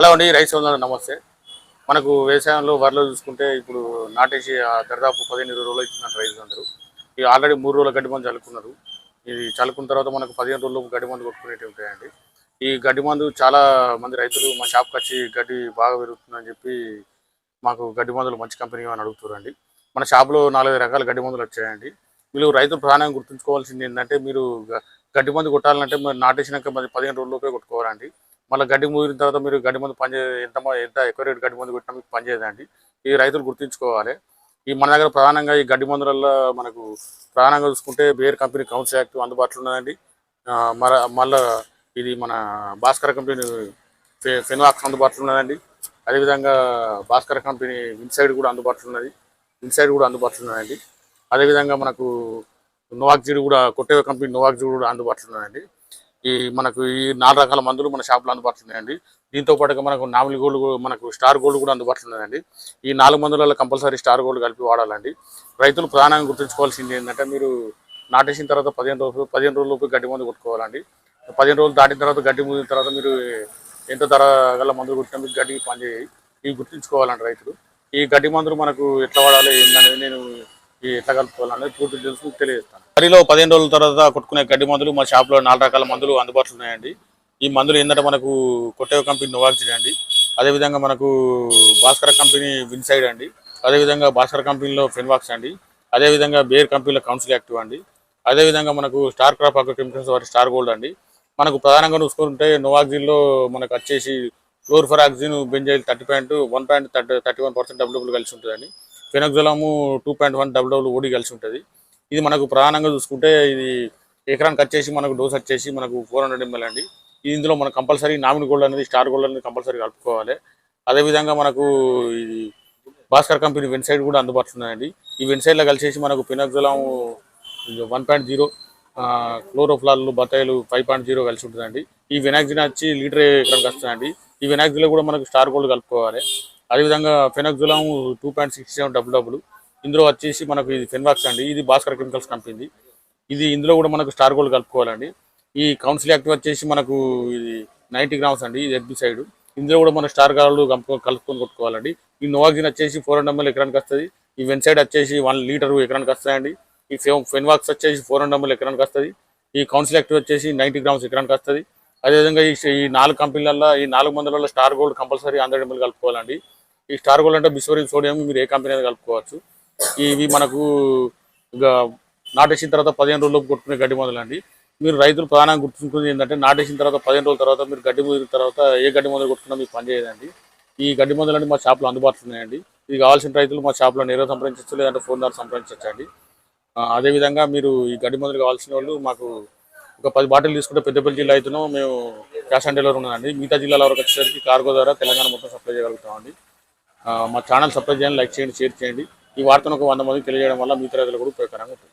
Hello అండి, రైతు సోదరులకు నమస్తే. మనకు వ్యవసాయంలో వరిలో చూసుకుంటే ఇప్పుడు నాటేసి దాదాపు 15-20 రోజులు అవుతుందంట రైతులందరూ. ఇక ఆల్రెడీ 3 రోజుల గడ్డి మందు చల్లుకున్నారు. ఇది చల్లుకున్న తర్వాత మనకు 15 రోజులు గడ్డి మందు కొట్టుకునేవి ఉంటాయండి. ఈ గడ్డి మందు చాలా మంది రైతులు మా షాప్కి వచ్చి గడ్డి బాగా పెరుగుతుందని చెప్పి మాకు గడ్డి మందులు మంచి కంపెనీ అని అడుగుతారండి. మన షాప్లో 4-5 రకాల గడ్డి మందులు వచ్చాయండి. మీరు రైతులు ప్రధానంగా గుర్తుంచుకోవాల్సింది ఏంటంటే, మీరు గడ్డి మందు కొట్టాలంటే మరి నాటేసినాక మరి 15 రోజుల్లోపే కొట్టుకోవాలండి. మళ్ళీ గడ్డి ముదిరిన తర్వాత మీరు గడ్డి మందు ఎంత ఎక్కువ రేటు గడ్డి మందు కొట్టినా మీకు పనిచేయదండి. ఈ రైతులు గుర్తుంచుకోవాలి. ఈ మన దగ్గర ప్రధానంగా ఈ గడ్డి మందులలో మనకు ప్రధానంగా చూసుకుంటే బేర్ కంపెనీ కౌన్సిల్ యాక్టివ్ అందుబాటులో ఉన్నదండి. మళ్ళీ ఇది మన భాస్కర్ కంపెనీ ఫెన్వాక్స్ అందుబాటులో ఉన్నదండి. అదేవిధంగా భాస్కర్ కంపెనీ ఇన్సైడ్ కూడా అందుబాటులో ఉన్నది. అదేవిధంగా మనకు నోవాక్జీడ్ కూడా కొట్టేవ కంపెనీ నోవాక్జీడ్ కూడా అందుబాటులో ఉన్నదండి. మనకు ఈ 4 రకాల మందులు మన షాప్లో అందుబాటులో ఉన్నాయండి. దీంతో పాటుగా మనకు నామినీ గోల్డ్, మనకు స్టార్ గోల్డ్ కూడా అందుబాటులో ఉన్నదండి. ఈ 4 మందులలో కంపల్సరీ స్టార్ గోల్డ్ కలిపి వాడాలండి. రైతులు ప్రధానంగా గుర్తుంచుకోవాల్సింది ఏంటంటే, మీరు నాటేసిన తర్వాత 15 రోజులలోపు గడ్డి మందు కొట్టుకోవాలండి. 15 రోజులు దాటిన తర్వాత గడ్డి ముదిన తర్వాత మీరు ఎంత ధర గల మందులు కొట్టినా మీకు గడ్డికి పనిచేయాలి. ఇవి గుర్తుంచుకోవాలండి రైతులు. ఈ గడ్డి మందులు మనకు ఎట్లా వాడాలి ఏంటనేది నేను ఎట్లా కలుపుకోవాలనేది పూర్తి తెలుసు మీకు తెలియజేస్తాను. వరిలో 15 రోజుల తర్వాత కొట్టుకునే గడ్డి మందులు మా షాప్లో 4 రకాల మందులు అందుబాటులో ఉన్నాయండి. ఈ మందులు ఏంటంటే మనకు కొట్టేవ కంపెనీ నోవాక్సిడ్ అండి. అదేవిధంగా మనకు భాస్కర్ కంపెనీ విన్సైడ్ అండి. అదేవిధంగా భాస్కర్ కంపెనీలో ఫెన్వాక్స్ అండి. అదేవిధంగా బేర్ కంపెనీలో కౌన్సిల్ యాక్టివ్ అండి. అదేవిధంగా మనకు స్టార్ క్రాప్ అగ్రో కెమికల్స్ వారి స్టార్ గోల్డ్ అండి. మనకు ప్రధానంగా చూసుకుంటే నోవాక్సిడ్లో మనకు వచ్చేసి క్లోర్ఫరాక్సిన్ బెంజైల్ 1.31% డబ్ల్యూడబ్ల్యూ కలిసి ఉంటుందండి. ఫెనక్జోలము 2.1 డబ్ల్యూడబ్ల్యూ ఓడి కలిసి ఉంటుంది. ఇది మనకు ప్రధానంగా చూసుకుంటే ఇది ఎకరానికి వచ్చేసి మనకు డోస్ వచ్చేసి మనకు 400 ml అండి. ఇందులో మనకు కంపల్సరీ నామినీ గోల్డ్ అనేది స్టార్ గోల్డ్ అనేది కంపల్సరీ కలుపుకోవాలి. అదేవిధంగా మనకు ఇది భాస్కర్ కంపెనీ వెన్సైడ్ కూడా అందుబాటులో ఉన్నాయండి. ఈ వెన్సైడ్లో కలిసేసి మనకు ఫెనక్జోలము 1.0, క్లోరోఫ్లాల్ బతాయిలు 5.0 కలిసి ఉంటుందండి. ఈ వెనాక్జిన్ వచ్చి లీటర్ ఎకరానికి వస్తుందండి. ఈ వెనాక్జిన్లో కూడా మనకు స్టార్ గోల్డ్ కలుపుకోవాలి. అదేవిధంగా ఫెనక్జోలం 2.67 డబ్ల్యూడబ్ల్యూ. ఇందులో వచ్చేసి మనకు ఇది ఫెన్వాక్స్ అండి. ఇది భాస్కర్ కెమికల్స్ కంపెనీ. ఇందులో కూడా మనకు స్టార్ గోల్డ్ కలుపుకోవాలండి. ఈ కౌన్సిల్ యాక్టివ్ వచ్చేసి మనకు ఇది 90 grams అండి. ఇది హెర్బిసైడ్. ఇందులో కూడా మన స్టార్ గోల్డ్ కలుపుకొని కొట్టుకోవాలండి. ఈ నోవాక్సిన్ వచ్చేసి 400 ml ఎకరానికి వస్తుంది. ఈ వెన్సైడ్ వచ్చేసి 1 లీటర్ ఎకరానికి వస్తాయండి. ఈ ఫెన్వాక్స్ వచ్చేసి 400 ml ఎకరానికి వస్తుంది. ఈ కౌన్సిల్ యాక్టివ్ వచ్చేసి 90 grams ఎకరానికి వస్తుంది. అదేవిధంగా ఈ 4 కంపెనీలలో ఈ 4 మందులలో స్టార్ గోల్డ్ కంపల్సరీ 100 ml కలుపుకోవాలండి. ఈ స్టార్ గోల్డ్ అంటే బిస్వరిన్ సోడియం, మీరు ఏ కంపెనీ అనేది కలుపుకోవచ్చు. ఇవి మనకు ఇక నాటేసిన తర్వాత 15 రోజులకు కొట్టుకునే గడ్డి మందులు అండి. మీరు రైతులు ప్రధానంగా గుర్తుంచుకునేది ఏంటంటే, నాటేసిన తర్వాత 15 రోజుల తర్వాత మీరు గడ్డి ముదిరిన తర్వాత ఏ గడ్డి మందులు కొట్టుకున్నా మీకు పనిచేయదండి. ఈ గడ్డి మందులు అంటే మా షాప్లో అందుబాటులో ఉన్నాయండి. ఇది కావాల్సిన రైతులు మా షాప్లో నేరుగా సంప్రదించవచ్చు, లేదంటే ఫోన్ ద్వారా సంప్రదించండి. అదేవిధంగా మీరు ఈ గడ్డి మందులు కావాల్సిన వాళ్ళు మాకు ఒక 10 బాటిల్ తీసుకుంటే పెద్దపల్లి జిల్లా అయితేనో మేము క్యాష్ ఆన్ డెలివరీ ఉన్నదండి. మిగతా జిల్లాల వరకు వచ్చేసరికి కార్గో ద్వారా తెలంగాణ మొత్తం సప్లై చేయగలుగుతామండి. మా ఛానల్ సబ్స్క్రైబ్ చేయండి, లైక్ చేయండి, షేర్ చేయండి. ఈ వార్తను ఒక 100 మందికి తెలియజేయడం వల్ల మిగతా రైతులు కూడా ఉపయోగకరంగా ఉంటుంది.